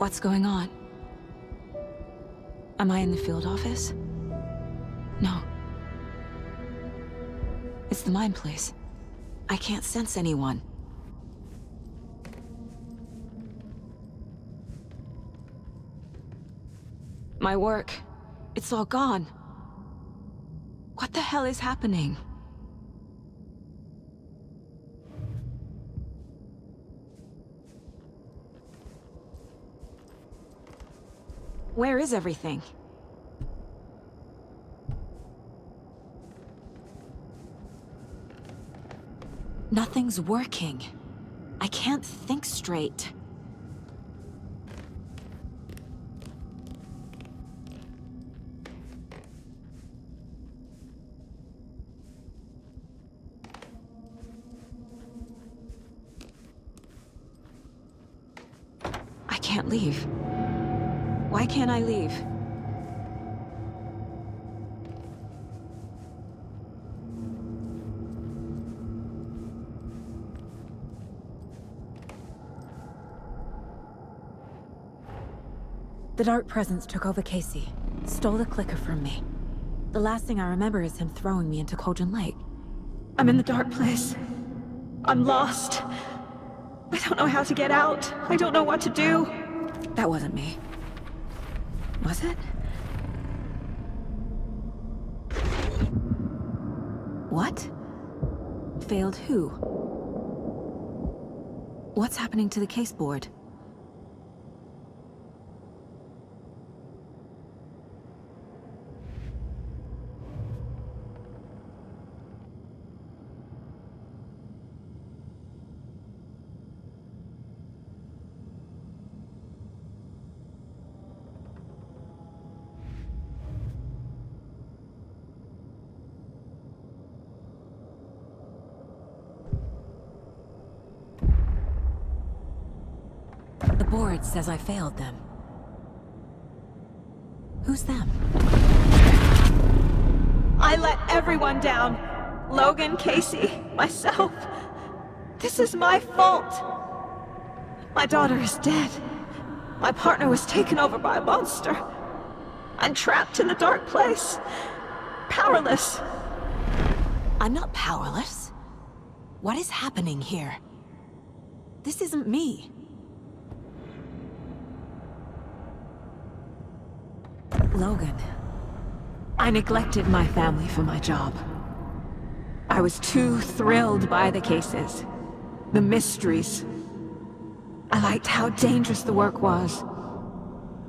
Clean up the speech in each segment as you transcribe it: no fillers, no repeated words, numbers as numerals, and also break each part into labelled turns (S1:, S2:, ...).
S1: What's going on? Am I in the field office? No. It's the mine place. I can't sense anyone. My work, it's all gone. What the hell is happening? Where is everything? Nothing's working. I can't think straight. I can't leave. Why can't I leave?
S2: The Dark Presence took over Casey, stole the clicker from me. The last thing I remember is him throwing me into Cauldron Lake.
S3: I'm in the dark place. I'm lost. I don't know how to get out. I don't know what to do.
S2: That wasn't me. Was it? What? Failed who? What's happening to the case board? The board says I failed them. Who's them?
S3: I let everyone down. Logan, Casey, myself. This is my fault. My daughter is dead. My partner was taken over by a monster. I'm trapped in the dark place. Powerless.
S2: I'm not powerless. What is happening here? This isn't me. Logan.
S3: I neglected my family for my job. I was too thrilled by the cases, the mysteries. I liked how dangerous the work was.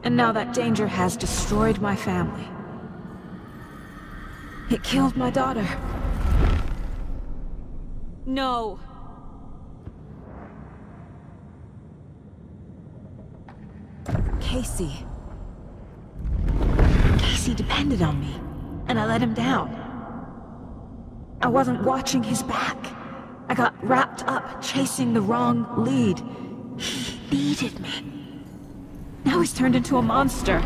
S3: And now that danger has destroyed my family. It killed my daughter. No.
S2: Casey.
S3: Casey depended on me, and I let him down. I wasn't watching his back. I got wrapped up chasing the wrong lead. He needed me. Now he's turned into a monster.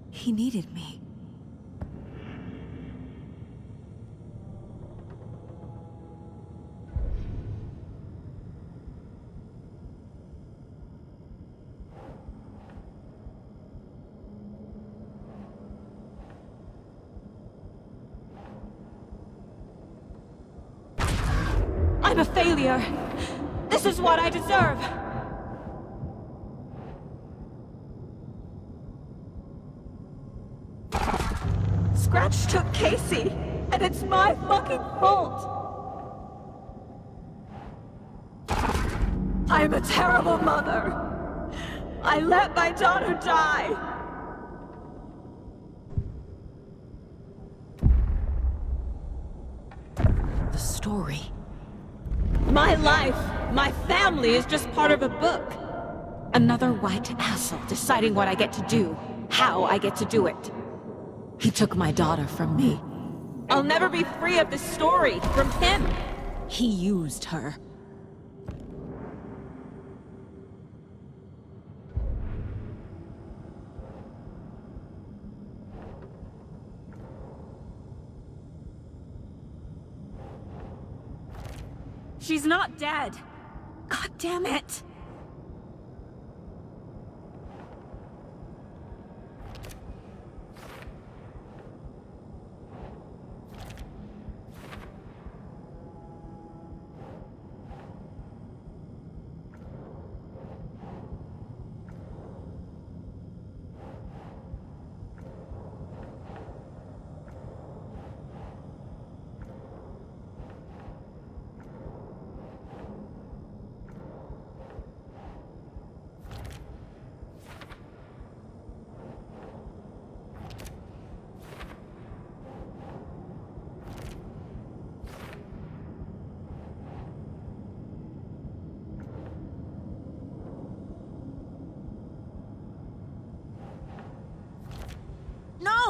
S2: He needed me.
S3: I'm a failure. This is what I deserve. Scratch took Casey, and it's my fucking fault. I'm a terrible mother. I let my daughter die.
S2: The story.
S3: My life, my family is just part of a book.
S2: Another white asshole deciding what I get to do, how I get to do it. He took my daughter from me.
S3: I'll never be free of this story from him.
S2: He used her.
S3: She's not dead. God damn it.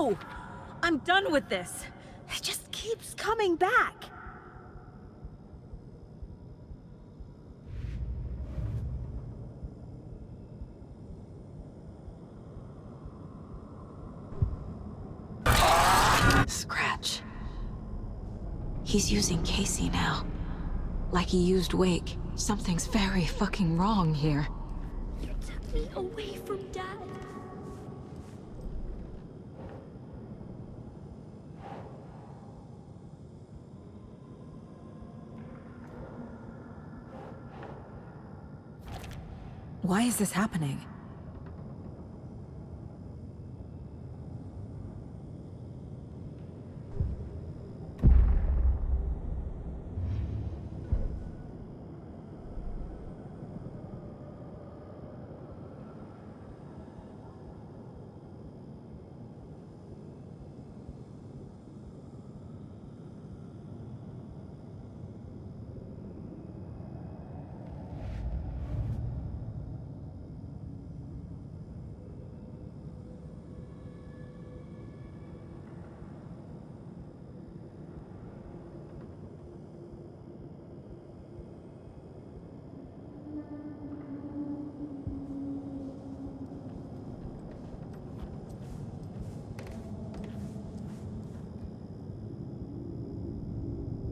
S3: go! I'm done with this. It just keeps coming back.
S1: Scratch. He's using Casey now. Like he used Wake. Something's very fucking wrong here.
S4: You took me away from Dad.
S2: Why is this happening?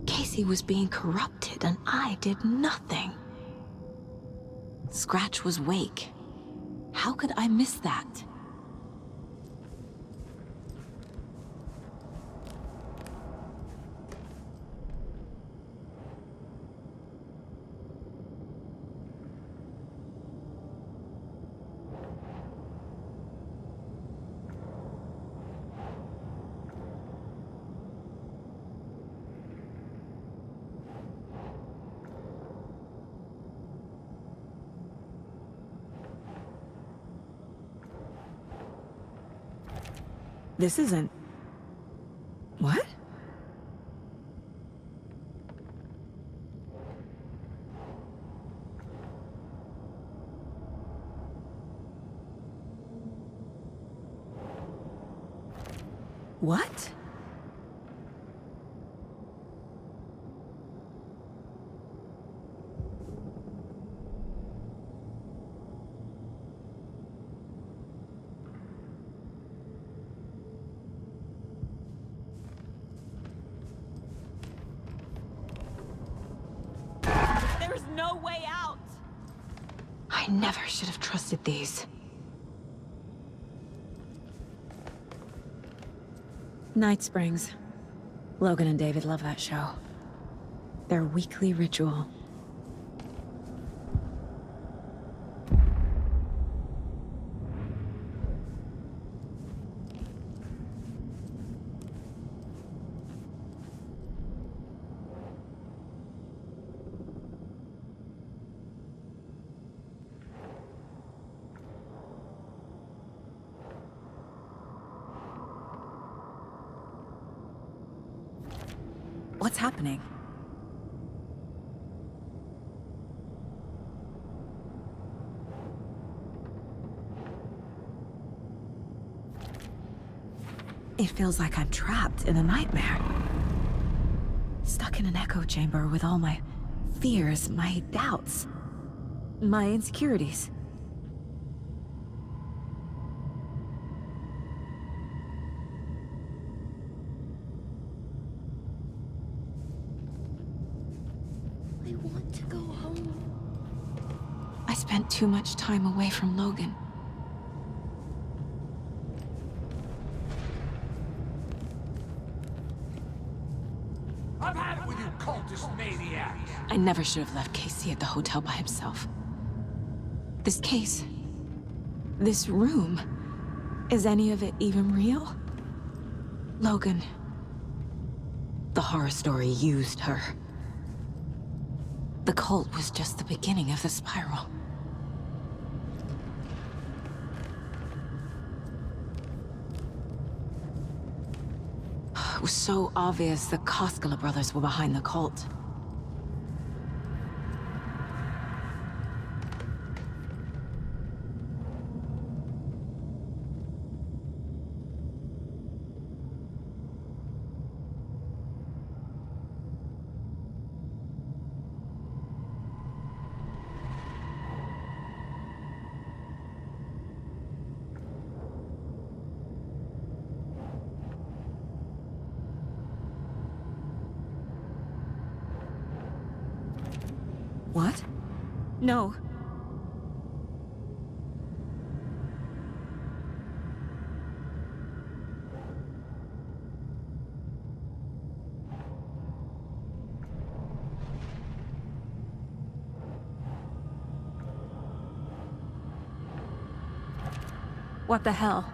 S1: Casey was being corrupted and I did nothing. Scratch was Wake. How could I miss that?
S2: This isn't... What? What?
S3: There's no way out!
S1: I never should have trusted these.
S2: Night Springs. Logan and David love that show. Their weekly ritual. What's happening? It feels like I'm trapped in a nightmare. Stuck in an echo chamber with all my fears, my doubts, my insecurities.
S4: I want to go home.
S1: I spent too much time away from Logan.
S5: I've had it with you cultist maniacs!
S1: I never should have left Casey at the hotel by himself. This case... this room... is any of it even real? Logan... the horror story used her. The cult was just the beginning of the spiral. It was so obvious the Koskela brothers were behind the cult.
S2: No. What the hell?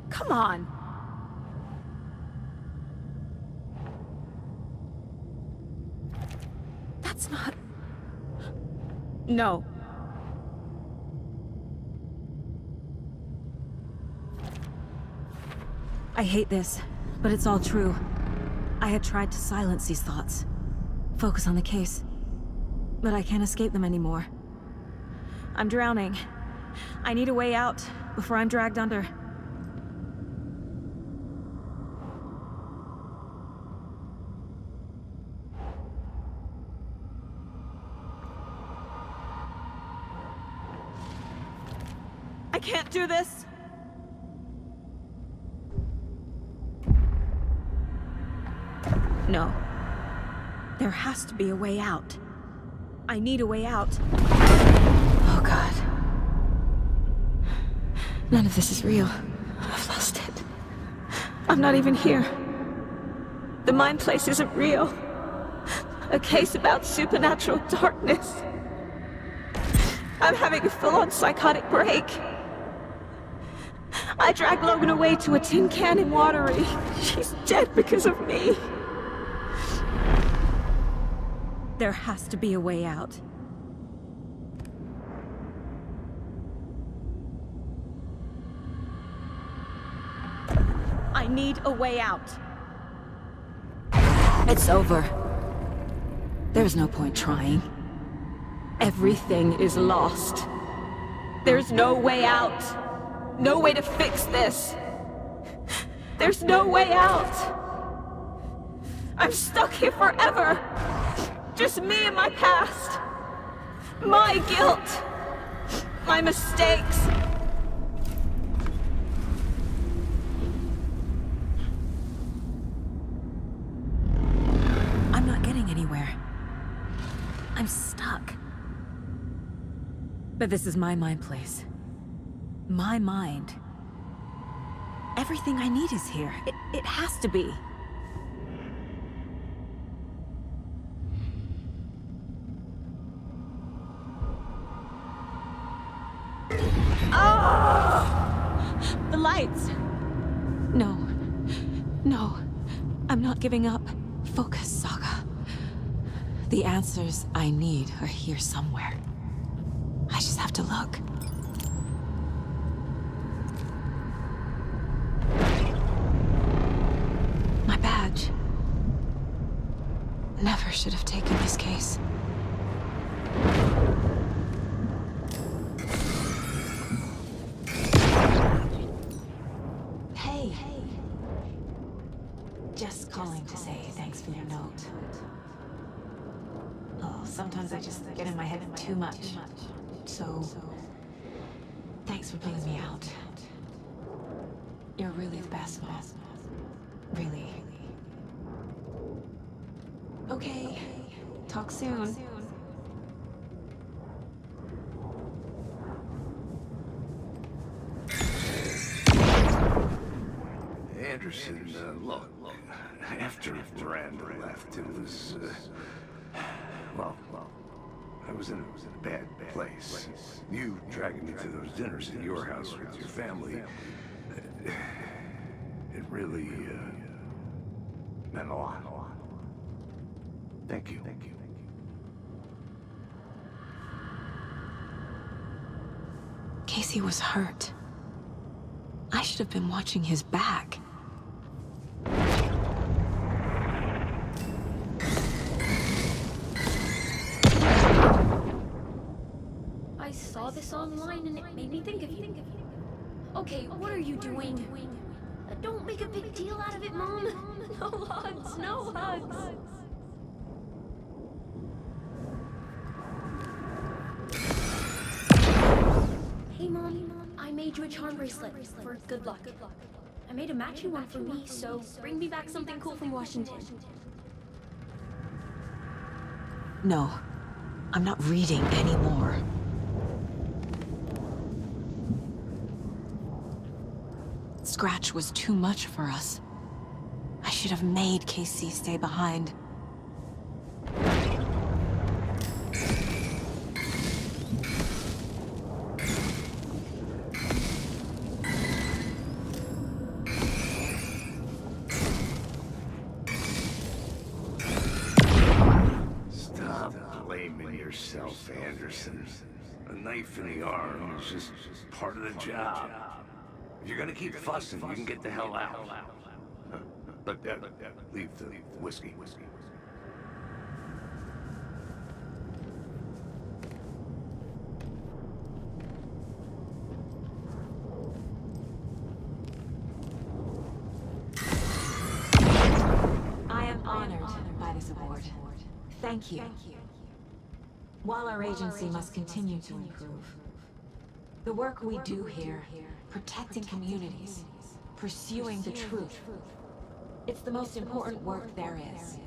S2: Come on! That's not... No. I hate this, but it's all true. I had tried to silence these thoughts. Focus on the case. But I can't escape them anymore. I'm drowning. I need a way out before I'm dragged under.
S3: I can't do this!
S2: No. There has to be a way out. I need a way out. Oh God. None of this is real. I've lost it.
S3: I'm not even here. The mind place isn't real. A case about supernatural darkness. I'm having a full-on psychotic break. I dragged Logan away to a tin can in Watery. She's dead because of me.
S2: There has to be a way out. I need a way out. It's over. There's no point trying. Everything is lost.
S3: There's no way out. No way to fix this. There's no way out. I'm stuck here forever. Just me and my past. My guilt. My mistakes.
S2: I'm not getting anywhere. I'm stuck. But this is my mind place. My mind. Everything I need is here. It has to be.
S3: The lights.
S1: No. No. I'm not giving up. Focus, Saga. The answers I need are here somewhere. I just have to look. My badge. Never should have taken this case. Hey. Just calling to say thanks for your note. Oh, sometimes I just get in my head too much. So, thanks for pulling me out. You're really the best, Mom. Really. Okay. Talk soon.
S5: Anderson, look, after Miranda left, it was, well, I was in a bad place. You dragging me to those dinners at your house with your family, it really, meant a lot. Thank you.
S1: Casey was hurt. I should have been watching his back.
S4: I saw this online and it made me think of you. Okay, what are you doing? A Don't make a big deal out of it, Mom. No hugs, no hugs. Hey, Mom, I made you a charm bracelet for good luck. I made a matching one for me, so bring me back something cool from Washington.
S1: No, I'm not reading anymore. Scratch was too much for us. I should have made Casey stay behind.
S5: Stop blaming yourself, Anderson. A knife in the arm is just part of the job. If you're gonna keep fussing, you can get the hell out. But leave the whiskey.
S1: I am honored by this award. Thank you. While our agency must continue to improve, the work we do here, protecting communities, pursuing the truth, it's the most important work there is.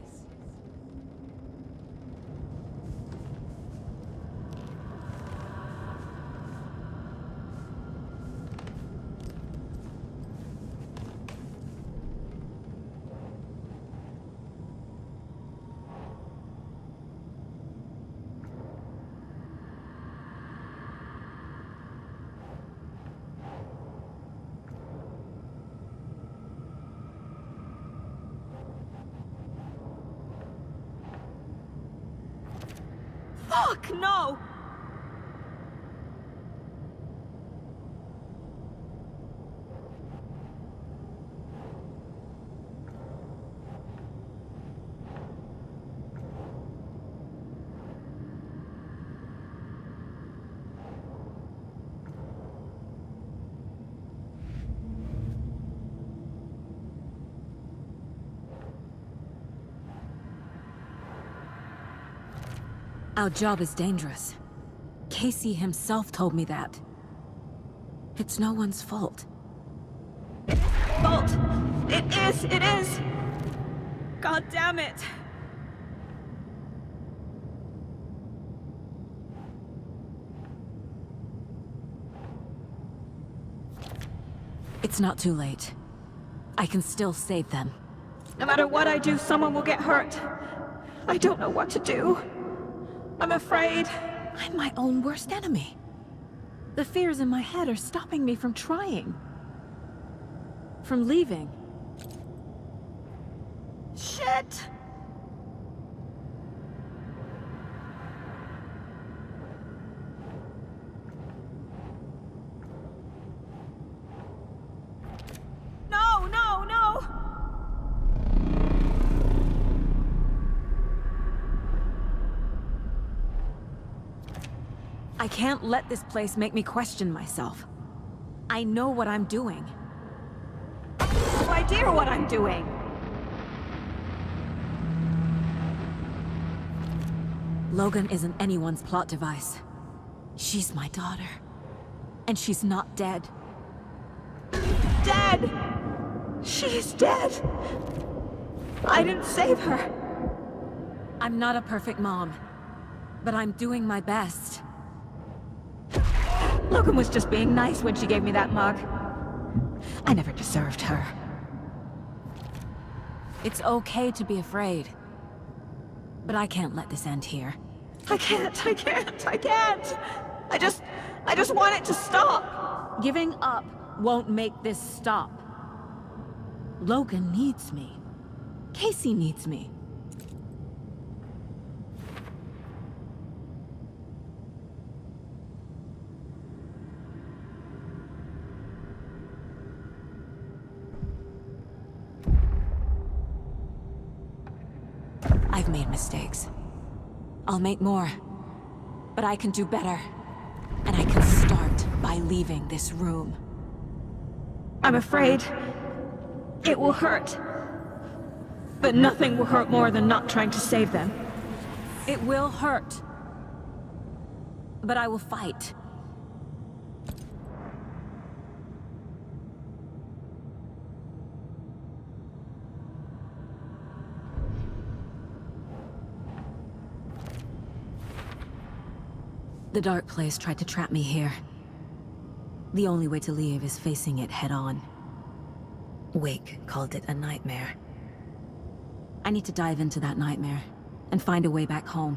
S3: Fuck, no!
S2: Our job is dangerous. Casey himself told me that. It's no one's fault.
S3: Fault! It is! God damn it!
S2: It's not too late. I can still save them.
S3: No matter what I do, someone will get hurt. I don't know what to do. I'm afraid.
S2: I'm my own worst enemy. The fears in my head are stopping me from trying. From leaving.
S3: Shit! No!
S2: I can't let this place make me question myself. I know what I'm doing.
S3: No idea what I'm doing.
S2: Logan isn't anyone's plot device. She's my daughter. And she's not dead.
S3: Dead! She's dead! I didn't save her.
S2: I'm not a perfect mom, but I'm doing my best.
S3: Logan was just being nice when she gave me that mug. I never deserved her.
S2: It's okay to be afraid. But I can't let this end here.
S3: I can't. I just want it to stop.
S2: Giving up won't make this stop. Logan needs me. Casey needs me. I've made mistakes. I'll make more. But I can do better. And I can start by leaving this room.
S3: I'm afraid. It will hurt. But nothing will hurt more than not trying to save them.
S2: It will hurt. But I will fight. The Dark Place tried to trap me here. The only way to leave is facing it head-on. Wake called it a nightmare. I need to dive into that nightmare, and find a way back home.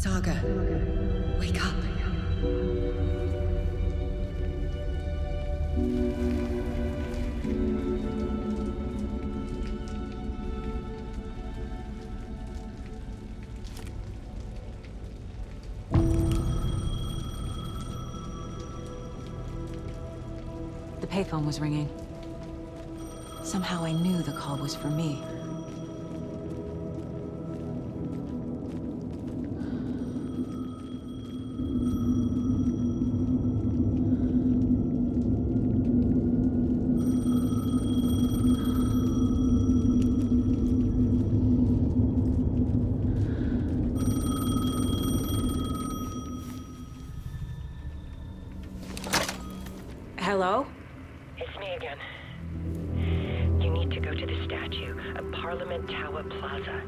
S6: Saga, wake up.
S2: The payphone was ringing. Somehow I knew the call was for me. Hello?
S7: It's me again. You need to go to the statue of Parliament Tower Plaza.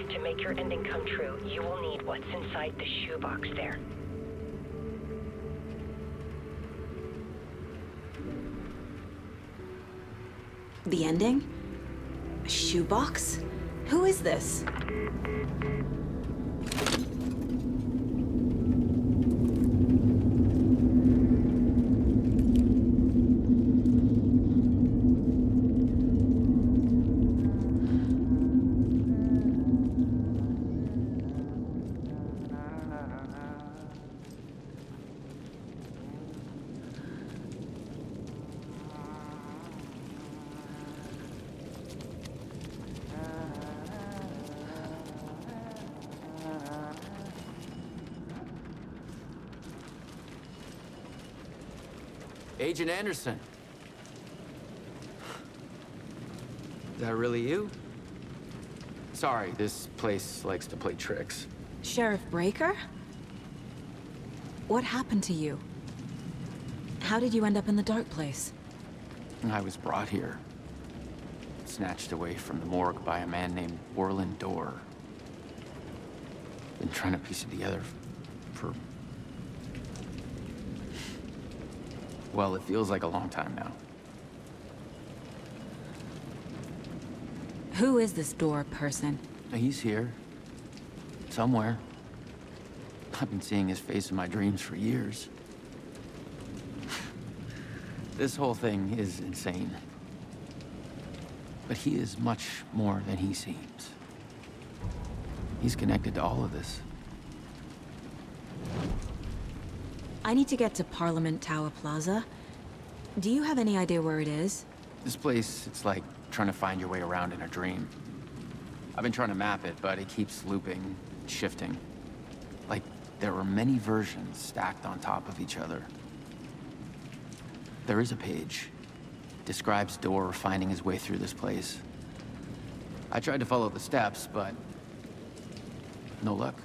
S7: To make your ending come true, you will need what's inside the shoebox there.
S2: The ending? A shoebox? Who is this?
S8: Agent Anderson. Is that really you? Sorry, this place likes to play tricks.
S2: Sheriff Breaker? What happened to you? How did you end up in the dark place?
S8: I was brought here. Snatched away from the morgue by a man named Orland Dorr. Been trying to piece it together for... well, it feels like a long time now.
S2: Who is this Dorr person?
S8: He's here. Somewhere. I've been seeing his face in my dreams for years. This whole thing is insane. But he is much more than he seems. He's connected to all of this.
S2: I need to get to Parliament Tower Plaza. Do you have any idea where it is?
S8: This place, it's like trying to find your way around in a dream. I've been trying to map it, but it keeps looping, shifting. Like there are many versions stacked on top of each other. There is a page. Describes Dorr finding his way through this place. I tried to follow the steps, but no luck.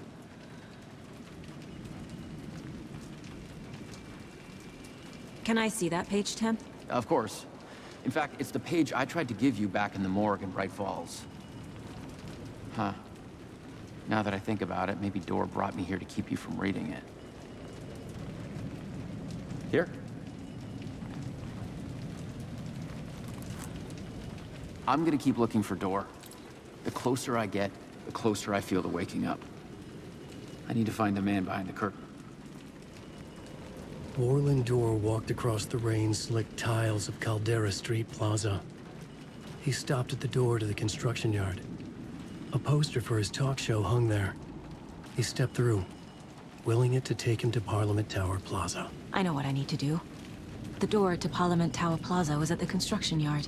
S2: Can I see that page, Tim?
S8: Of course. In fact, it's the page I tried to give you back in the morgue in Bright Falls. Huh. Now that I think about it, maybe Dorr brought me here to keep you from reading it. Here. I'm gonna keep looking for Dorr. The closer I get, the closer I feel to waking up. I need to find the man behind the curtain.
S9: Orland Dorr walked across the rain-slicked tiles of Caldera Street Plaza. He stopped at the door to the construction yard. A poster for his talk show hung there. He stepped through, willing it to take him to Parliament Tower Plaza.
S2: I know what I need to do. The door to Parliament Tower Plaza was at the construction yard.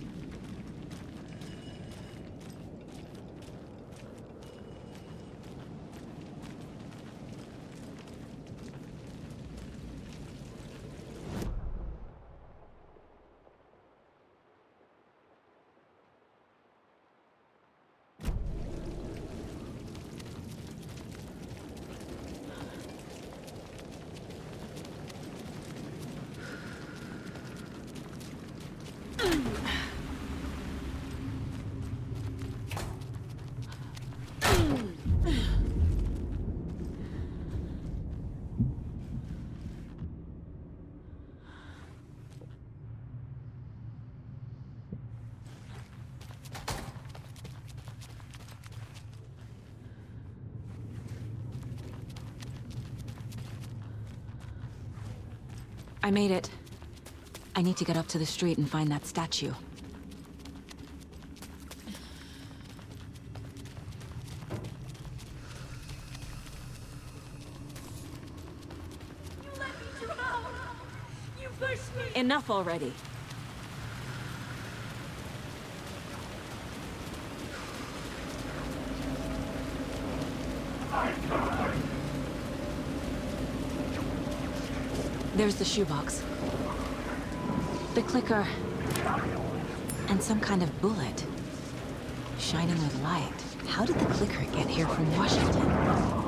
S2: I made it. I need to get up to the street and find that statue.
S4: You let me drown! You pushed me!
S2: Enough already. There's the shoebox. The clicker. And some kind of bullet. Shining with light. How did the clicker get here from Washington?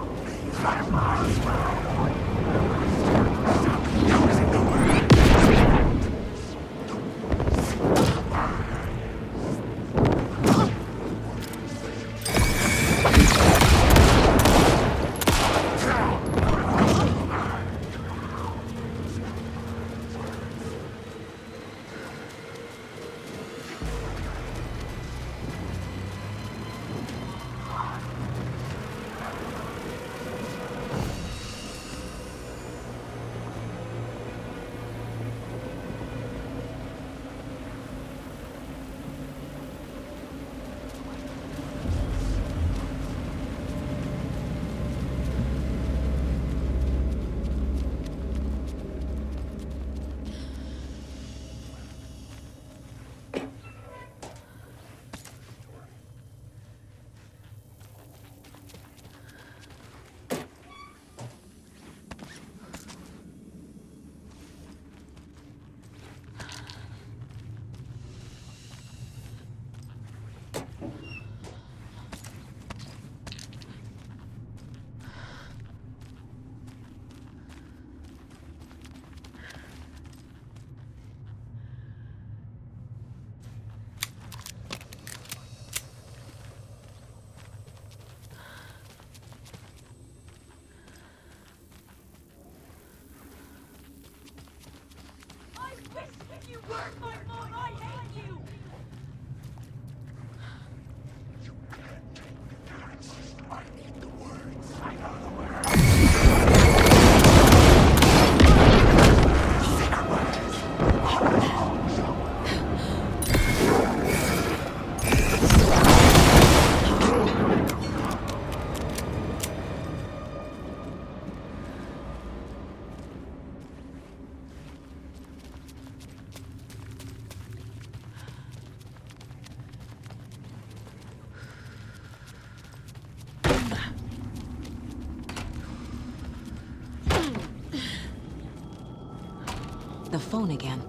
S2: The phone again.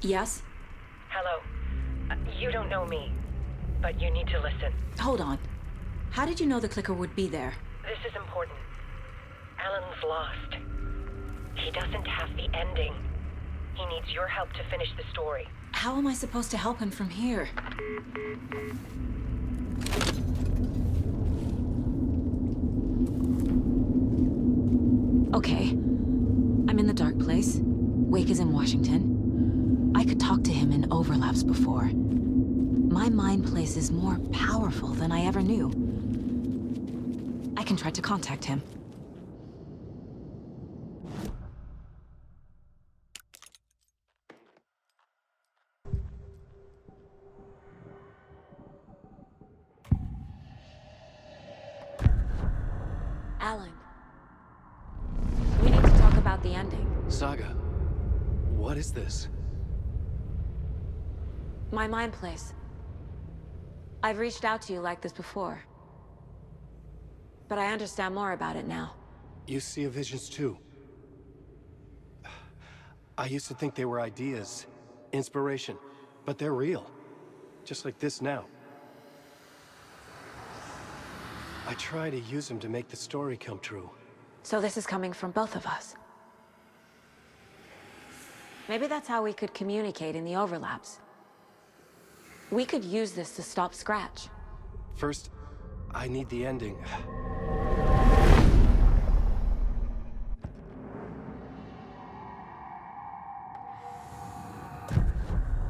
S2: Yes?
S7: Hello. You don't know me, but you need to listen.
S2: Hold on. How did you know the clicker would be there?
S7: This is important. Alan's lost. He doesn't have the ending. He needs your help to finish the story.
S2: How am I supposed to help him from here? Okay. I'm in the dark place. Wake is in Washington. I could talk to him in overlaps before. My mind place is more powerful than I ever knew. I can try to contact him. Alan. We need to talk about the ending.
S9: Saga, what is this?
S2: My mind place. I've reached out to you like this before. But I understand more about it now.
S9: You see visions too. I used to think they were ideas, inspiration, but they're real. Just like this now. I try to use them to make the story come true.
S2: So this is coming from both of us. Maybe that's how we could communicate in the overlaps. We could use this to stop Scratch.
S9: First, I need the ending.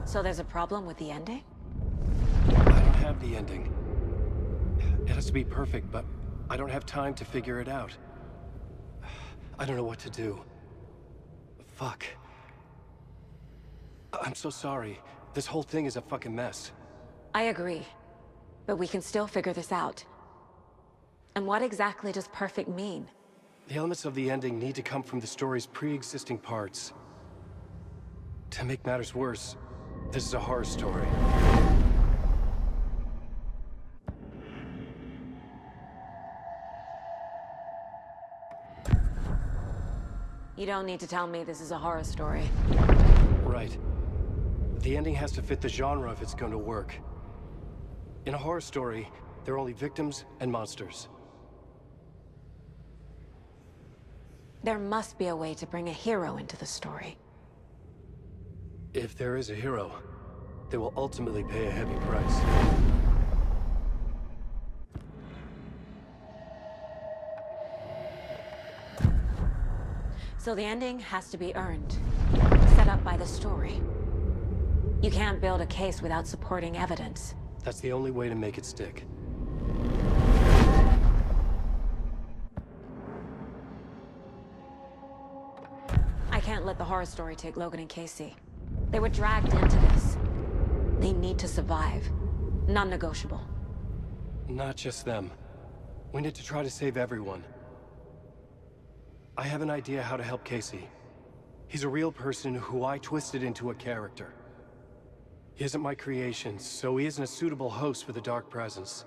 S2: So there's a problem with the ending?
S9: I don't have the ending. It has to be perfect, but I don't have time to figure it out. I don't know what to do. Fuck. I'm so sorry. This whole thing is a fucking mess.
S2: I agree. But we can still figure this out. And what exactly does perfect mean?
S9: The elements of the ending need to come from the story's pre-existing parts. To make matters worse, this is a horror story.
S2: You don't need to tell me this is a horror story.
S9: Right. The ending has to fit the genre if it's going to work. In a horror story, there are only victims and monsters.
S2: There must be a way to bring a hero into the story.
S9: If there is a hero, they will ultimately pay a heavy price.
S2: So the ending has to be earned, set up by the story. You can't build a case without supporting evidence.
S9: That's the only way to make it stick.
S2: I can't let the horror story take Logan and Casey. They were dragged into this. They need to survive. Non-negotiable.
S9: Not just them. We need to try to save everyone. I have an idea how to help Casey. He's a real person who I twisted into a character. He isn't my creation, so he isn't a suitable host for the Dark Presence.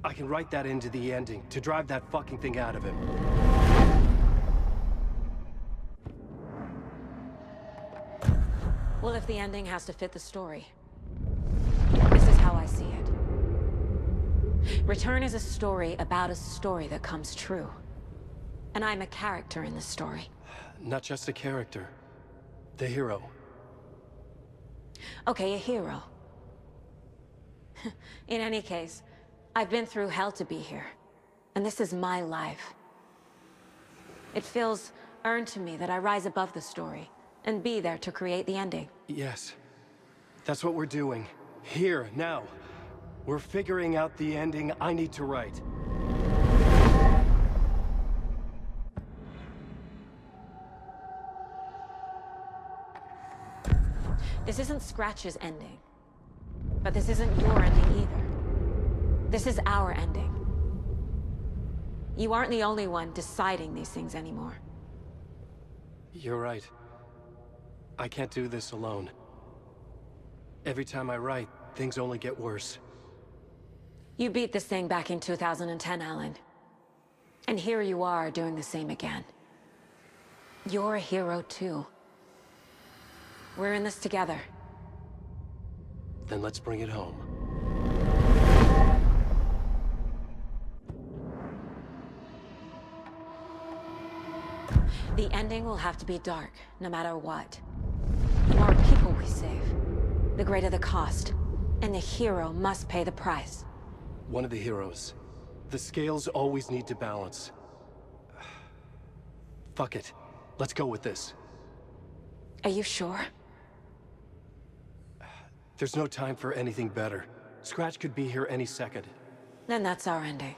S9: I can write that into the ending to drive that fucking thing out of him.
S2: Well, if the ending has to fit the story, this is how I see it. Return is a story about a story that comes true. And I'm a character in the story.
S9: Not just a character. The hero.
S2: Okay, a hero. In any case, I've been through hell to be here. And this is my life. It feels earned to me that I rise above the story and be there to create the ending.
S9: Yes. That's what we're doing. Here, now. We're figuring out the ending I need to write.
S2: This isn't Scratch's ending. But this isn't your ending either. This is our ending. You aren't the only one deciding these things anymore.
S9: You're right. I can't do this alone. Every time I write, things only get worse.
S2: You beat this thing back in 2010, Alan. And here you are doing the same again. You're a hero too. We're in this together.
S9: Then let's bring it home.
S2: The ending will have to be dark, no matter what. The more people we save, the greater the cost. And the hero must pay the price.
S9: One of the heroes. The scales always need to balance. Fuck it. Let's go with this.
S2: Are you sure?
S9: There's no time for anything better. Scratch could be here any second.
S2: Then that's our ending.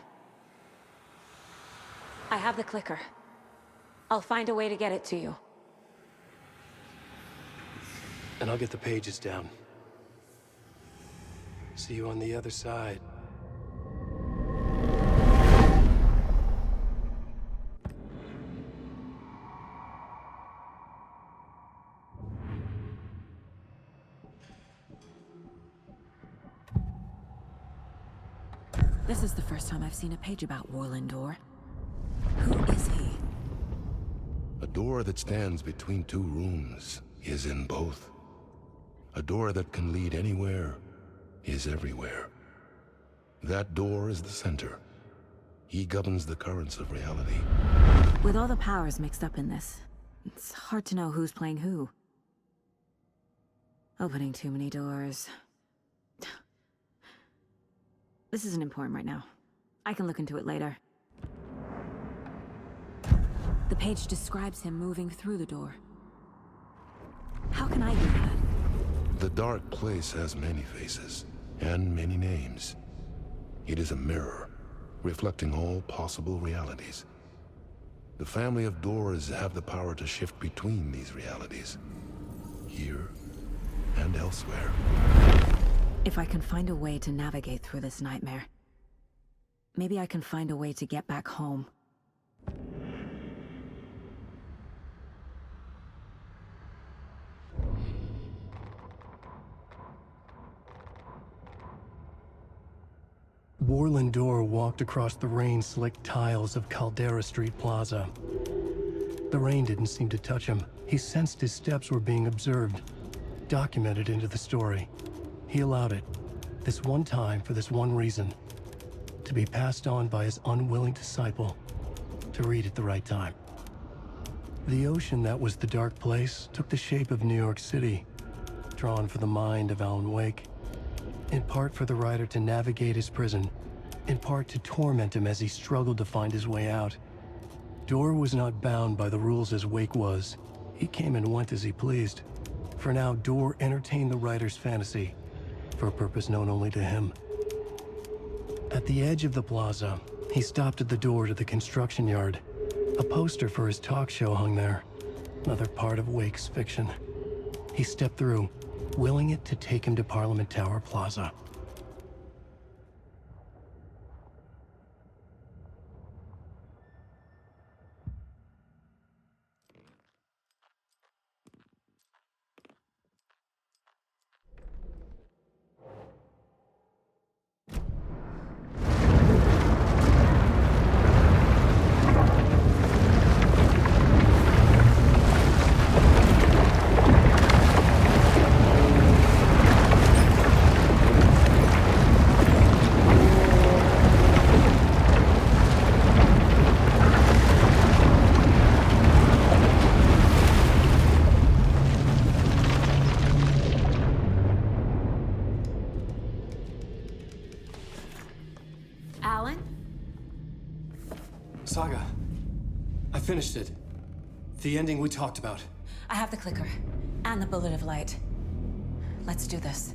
S2: I have the clicker. I'll find a way to get it to you.
S9: And I'll get the pages down. See you on the other side.
S2: This is the first time I've seen a page about Warlindor. Who is he?
S10: A door that stands between two rooms is in both. A door that can lead anywhere is everywhere. That door is the center. He governs the currents of reality.
S2: With all the powers mixed up in this, it's hard to know who's playing who. Opening too many doors. This isn't important right now. I can look into it later. The page describes him moving through the door. How can I do that?
S10: The dark place has many faces and many names. It is a mirror, reflecting all possible realities. The family of doors have the power to shift between these realities, here and elsewhere.
S2: If I can find a way to navigate through this nightmare, maybe I can find a way to get back home.
S9: Warlindor walked across the rain-slicked tiles of Caldera Street Plaza. The rain didn't seem to touch him. He sensed his steps were being observed, documented into the story. He allowed it, this one time for this one reason, to be passed on by his unwilling disciple, to read at the right time. The ocean that was the dark place took the shape of New York City, drawn for the mind of Alan Wake. In part for the writer to navigate his prison, in part to torment him as he struggled to find his way out. Dor was not bound by the rules as Wake was. He came and went as he pleased. For now, Dor entertained the writer's fantasy, for a purpose known only to him. At the edge of the plaza, he stopped at the door to the construction yard. A poster for his talk show hung there, another part of Wake's fiction. He stepped through, willing it to take him to Parliament Tower Plaza. I finished it. The ending we talked about.
S2: I have the clicker. And the bullet of light. Let's do this.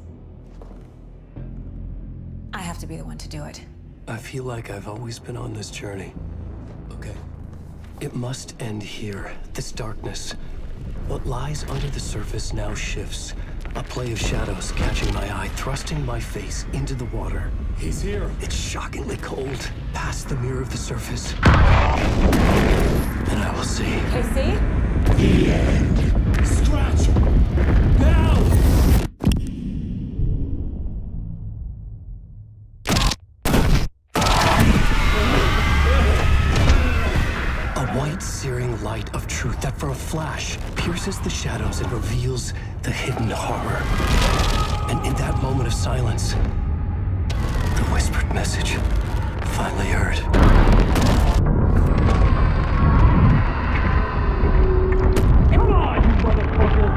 S2: I have to be the one to do it.
S9: I feel like I've always been on this journey. Okay. It must end here. This darkness. What lies under the surface now shifts. A play of shadows catching my eye, thrusting my face into the water.
S11: He's here.
S9: It's shockingly cold. Past the mirror of the surface. And I will see.
S2: Casey?
S11: The end. Scratch! Now!
S9: A white, searing light of truth that for a flash pierces the shadows and reveals the hidden horror. And in that moment of silence, the whispered message finally heard.
S11: Come on, you motherfucker!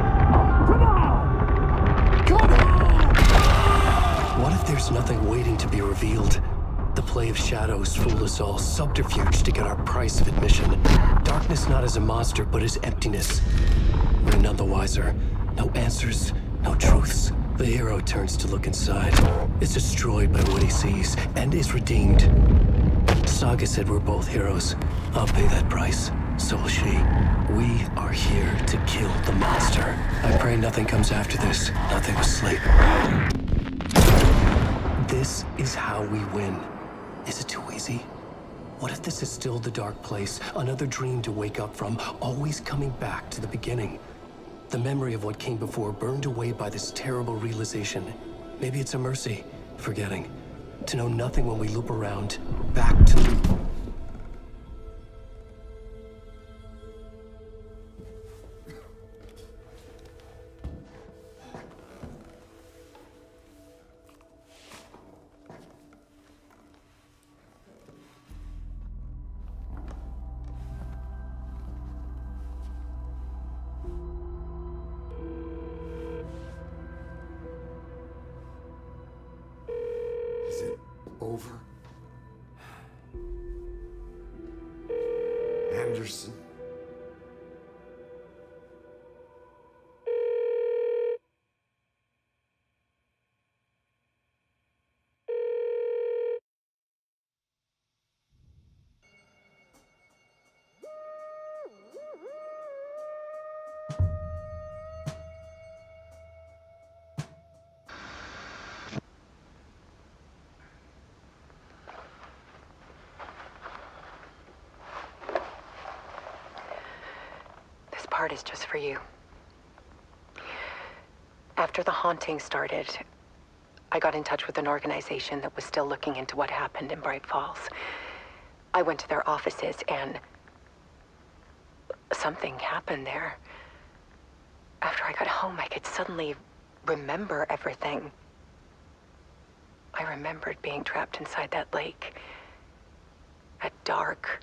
S11: Come on! Come on!
S9: What if there's nothing waiting to be revealed? The play of shadows fool us all, subterfuge to get our price of admission. Darkness not as a monster, but as emptiness. We're none the wiser. No answers, no truths. The hero turns to look inside, is destroyed by what he sees, and is redeemed. Saga said we're both heroes. I'll pay that price. So will she. We are here to kill the monster. I pray nothing comes after this. Nothing but sleep. This is how we win. Is it too easy? What if this is still the dark place? Another dream to wake up from, always coming back to the beginning. The memory of what came before burned away by this terrible realization. Maybe it's a mercy, forgetting. To know nothing when we loop around, back to...
S5: Is it over? Anderson?
S7: This part is just for you. After the haunting started, I got in touch with an organization that was still looking into what happened in Bright Falls. I went to their offices and something happened there. After I got home, I could suddenly remember everything. I remembered being trapped inside that lake. A dark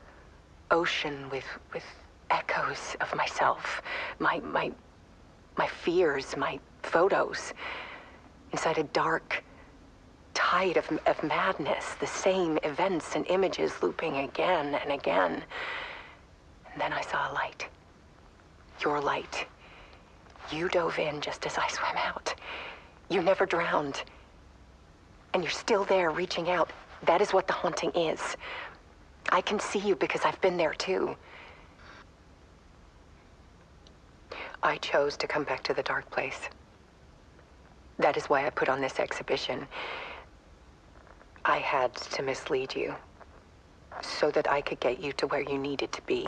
S7: ocean with echoes of myself, my fears, my photos, inside a dark tide of madness, the same events and images looping again and again. And then I saw a light. Your light. You dove in just as I swam out. You never drowned. And you're still there reaching out. That is what the haunting is. I can see you because I've been there too. I chose to come back to the dark place. That is why I put on this exhibition. I had to mislead you, so that I could get you to where you needed to be.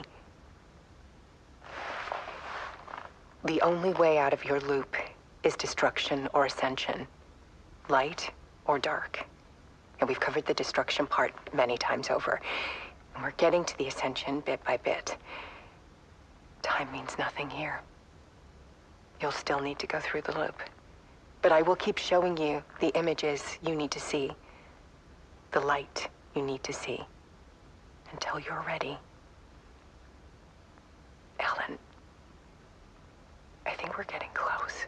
S7: The only way out of your loop is destruction or ascension, light or dark. And we've covered the destruction part many times over. And we're getting to the ascension bit by bit. Time means nothing here. You'll still need to go through the loop. But I will keep showing you the images you need to see, the light you need to see, until you're ready. Ellen, I think we're getting close.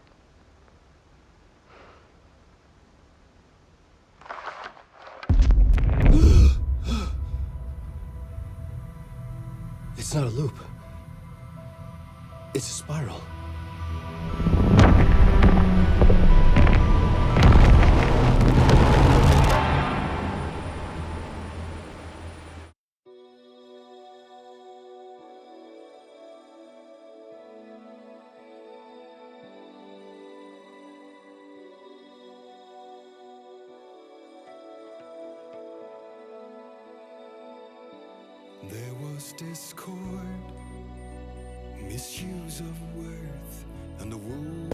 S9: It's not a loop. It's a spiral.
S12: There was discord, misuse of worth, and the wound.